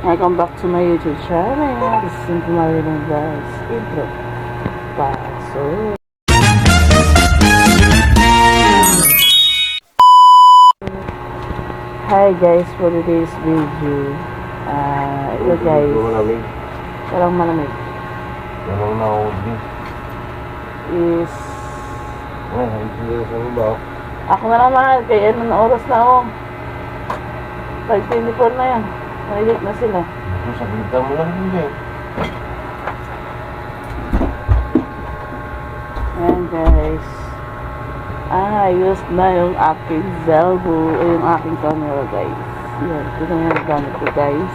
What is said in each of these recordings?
Welcome back to my YouTube channel. This is Simple Marilyn Vlogs. Intro. Paso. Hi guys, for today's video. Ito guys. Walang malamig. Walang naon. Is... Hindi sa ba? Ako na naman. Kaya anong oras na ako? 5:24 na yan. Nailit na sila. Sabitan mo lang hindi. Ayan guys. Ayos na yung aking Zelbo. Yung aking camera guys. Yan. Ito na yung gamit ko guys.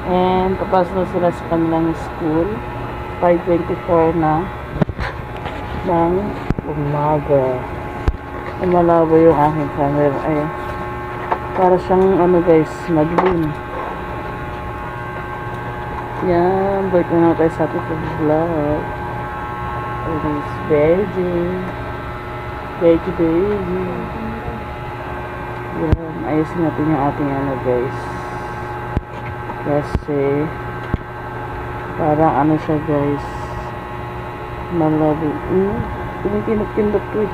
And papasok na sila sa kanilang school. 5:24 na ng umaga. Malabo yung aking camera. Ayan. Para siyang ano guys, madilim. Yan, balik na tayo sa ating vlog. It is veggie. Veggie baby. Yan, ayusin natin yung ating ano guys. Kasi, parang ano siya guys. Malabo. Tumikinap-kinap ko eh.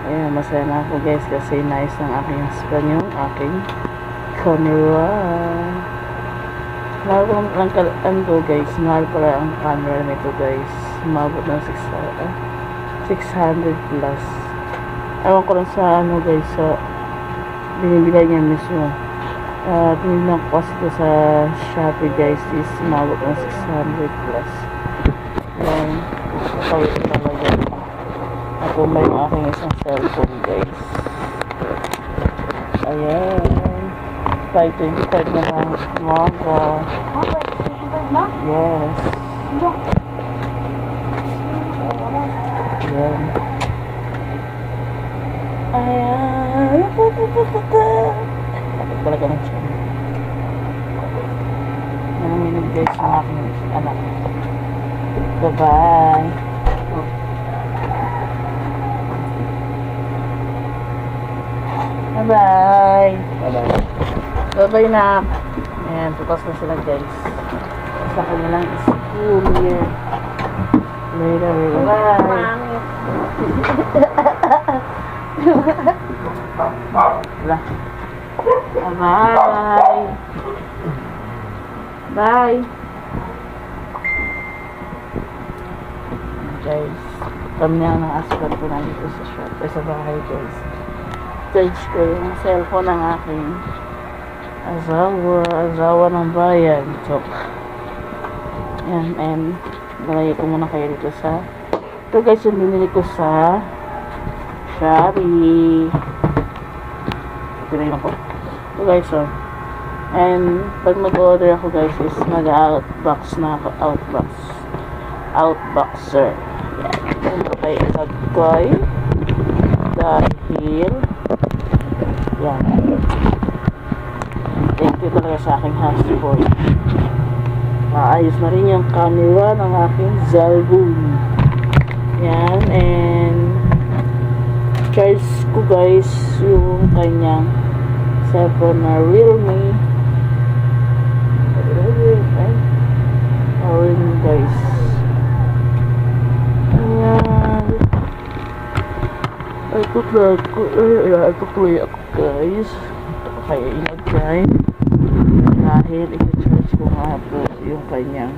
Ayan, masaya na ako guys kasi nice ng aking husband yung aking camera. Mahal ko lang ko guys. Mahal pala ang camera nito guys. Umabot ng 600 plus. Ewan ko lang sa ano guys, sa binibigay niya mismo. Tinignan ko kasi ito sa Shopee guys is umabot ng 600 plus. Yan, kawit talaga. Ako may yung aking isang cellphone guys. Ayan. 5:25 na lang umaga. Yes. Ayan. Ayan. Bakit talaga ng siya? Nanaminig guys yung aking anak. Bye-bye. Bye-bye. Bye-bye. Bye-bye na. Ayan, tupas na sila guys. Sa kanilang school year. Later. Bye-bye. Wala. Bye-bye. Bye. Guys, kami na ng aspan ko nandito sa shop. Sa bahay guys. Charge ko yung cellphone ng aking asawa ng bayan. So, yan, and nalagay ko muna kayo dito sa ito guys yung binili ko sa Shopee. Pinay ko ito guys, so and pag mag-order ako guys is mag-outbox na ako, outboxer. Yan, ito kayo isagkoy dahil yan, thank you talaga sa aking husband. Maayos na rin yung camera ng aking Zelbo. Yan, and charge ko guys yung kanyang cellphone na Realme. Realme guys. Ayan. Ay, tutuloy ako guys. Kaya inagay dahil i-charge ko nga po yung kanyang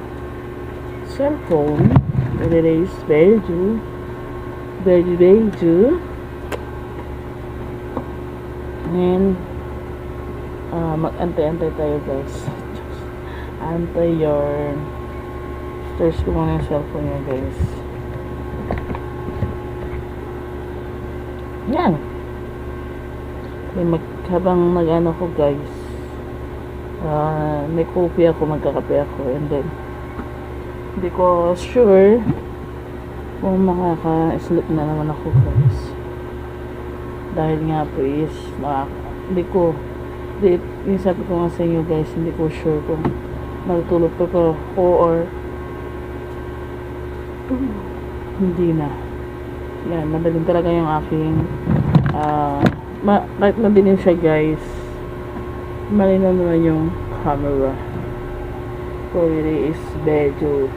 cellphone. It is Beju and mag-antay-antay tayo guys. Antay your charge ko muna yung cellphone niya guys. Yan, habang mag-ano ko guys, may coffee ako, magkakape ako, and then hindi ko sure kung makaka-sleep na naman ako guys, dahil nga po is yung sabi ko nga sa inyo guys, hindi ko sure kung matutulog pa ako or hindi na. Yan, madaling talaga yung aking kahit madilim siya guys, malinaw naman yung camera. Quality is medyo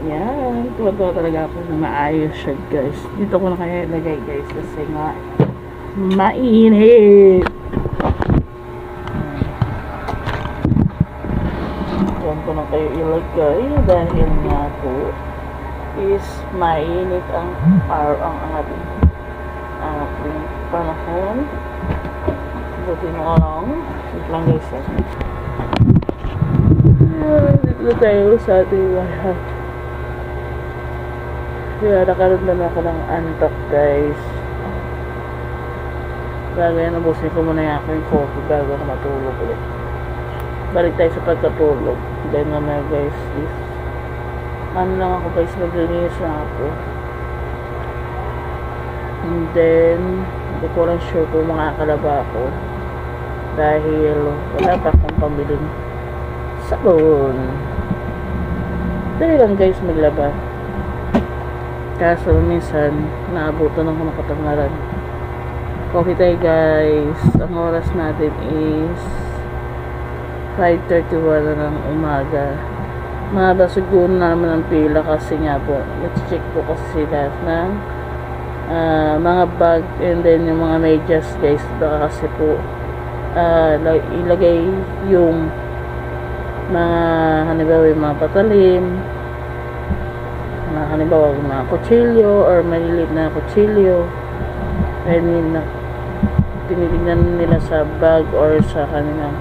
yan, tuwa-tuwa talaga ako na maayos siya guys. Dito ko na kaya ilagay guys kasi nga mainit. Diyan ko na kayo ilagay dahil nga po is mainit ang ating panahon. Buti na lang. Wait lang guys. Dito tayo sa ating bahay. Kaya nakaroon na ako ng antok guys. Bagay na busin ko muna yung aking coffee bago ako matulog ulit. Balik tayo sa pagkatulog. Then na guys is ano lang ako guys, maglinis na ako. And then hindi ko lang sure kung makakalaba ako dahil wala pa akong pambiling sabon. Dali lang guys maglaba. Kaso minsan naabutan ako ng katangaran. Coffee tayo guys. Ang oras natin is 5:31 na ng umaga. Mahaba siguro na naman ang pila kasi nga po nag-check po kasi sila ng mga bag and then yung mga medyas guys. Baka kasi po ilagay yung mga halimbawa yung mga patalim, halimbawa mga kutsilyo or maliliit na kutsilyo. I mean, tinitingnan nila sa bag or sa kanilang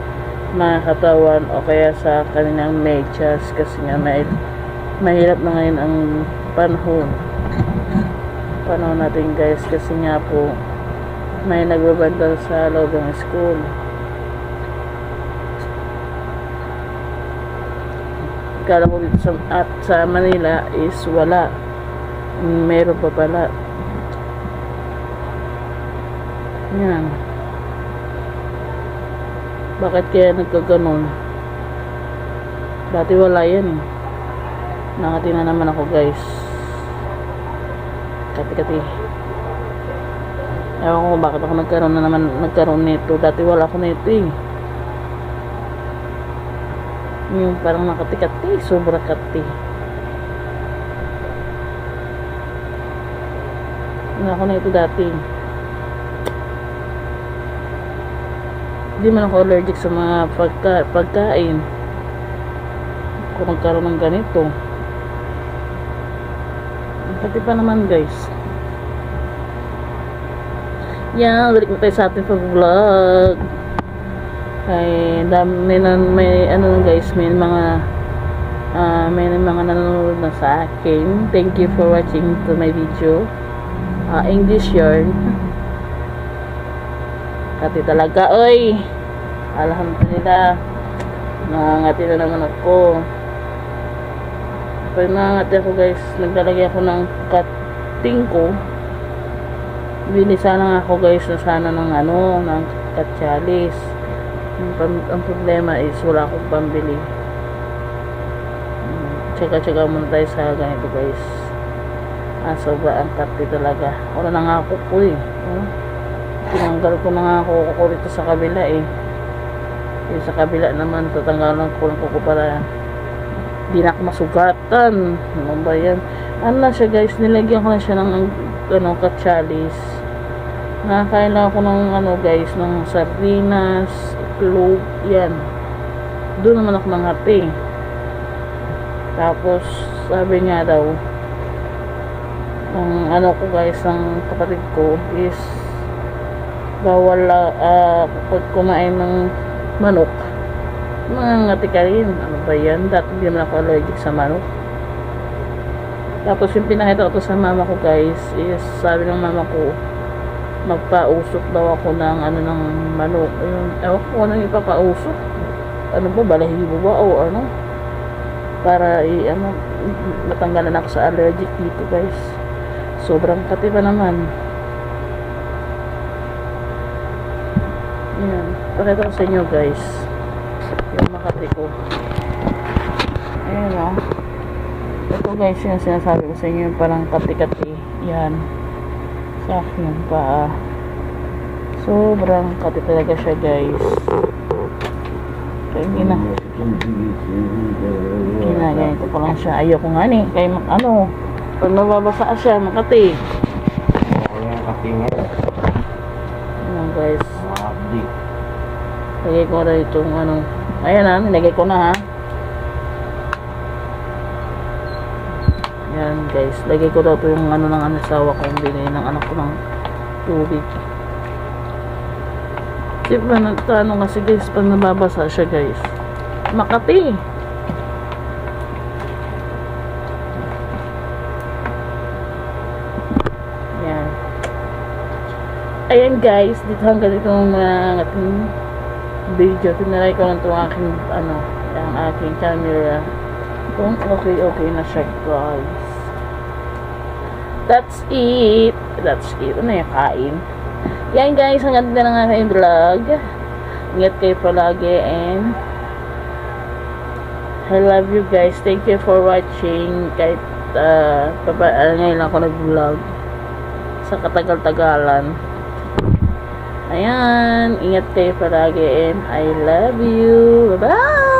mga katawan o kaya sa kanilang medyas kasi nga mahirap na ngayon ang panahon natin guys kasi nga po may nagbabandal sa loob ng school. Kala ko dito sa Manila is wala. Meron pa pala. Yan. Bakit kaya nagkaganon? Dati wala yan eh. Nakati na naman ako guys. Kati-kati. Ewan ko bakit ako nagkaroon nito. Dati wala ako nito eh. Yung parang nakati-kati. Sobra kati. Wala ako nito dati. Hindi man ako allergic sa mga pagkain. Kung nagkaroon ng ganito. Pati pa naman guys. Yan, balik na tayo sa ating pag-vlog. Ay, may ano guys, may mga nanonood na sa akin. Thank you for watching to my video. English yarn. Kati talaga, oy! Alhamdulillah. Nangangati na naman ako. Pag nangangati ako guys, naglalagay ako ng cutting ko. Bili sana ako guys na sana ng katsalis. Ang problema is wala akong pambili. Tsaga-tsaga muna tayo sa ganito guys. Sobra ang kati talaga. Wala na nga ako po eh. Tinanggal ko na nga ako rito sa kabila eh. Yung sa kabila naman tatanggalan ko lang ko para di na ako masugatan. Ano ba yan? Ano na siya guys, nilagyan ko na siya ng katsalis. Nakakain lang ako ng guys, ng sardinas, itlog, yan. Doon naman ako mangati. Tapos sabi niya daw ang ko guys, ng kapatid ko is bawal pag kumain ng manok mangangati ka rin. Ano ba yan? Dati hindi naman ako allergic sa manok. Tapos yung pinakita ko to sa mama ko guys is sabi ng mama ko magpausok daw ako ng ng manok. Ewan ko anong ipapausok. Ano ba? Balahibo ba? O ano? Para matanggalan ako sa allergic dito guys. Sobrang kati pa naman. Yan. Pakita ko sa inyo guys. Yung makati ko. Ayan o. Ito guys yung sinasabi ko sa inyo. Parang kati-kati. Yan. Sa akin yung paa. Sobrang kati talaga siya guys. Kaya ginagayin ko pa lang siya. Ayoko nga ni. Kaya ano, pag nababasa siya, makati. Oo, yung katingin. Ayan guys. Mga update. Lagay ko na itong ano. Ayan ha, nilagay ko na ha. Ayan guys. Lagay ko daw ito yung ano ng asawa ko. Yung binili ng anak ko ng tubig. Kasi ba nagtanong kasi guys, pag nababasa siya guys, makati. Ayan. Ayan guys, dito hanggang dito mga ating video. Tinry ko lang itong aking ano, ang aking camera. Kung okay na siya guys. That's it. Ano yung kain? Yan guys, hanggang dito na nga aking vlog. Ingat kayo palagi and I love you guys. Thank you for watching. Kahit ngayon lang ako nag-vlog sa katagal-tagalan. Ayan, ingat kayo palagi and I love you. Bye-bye!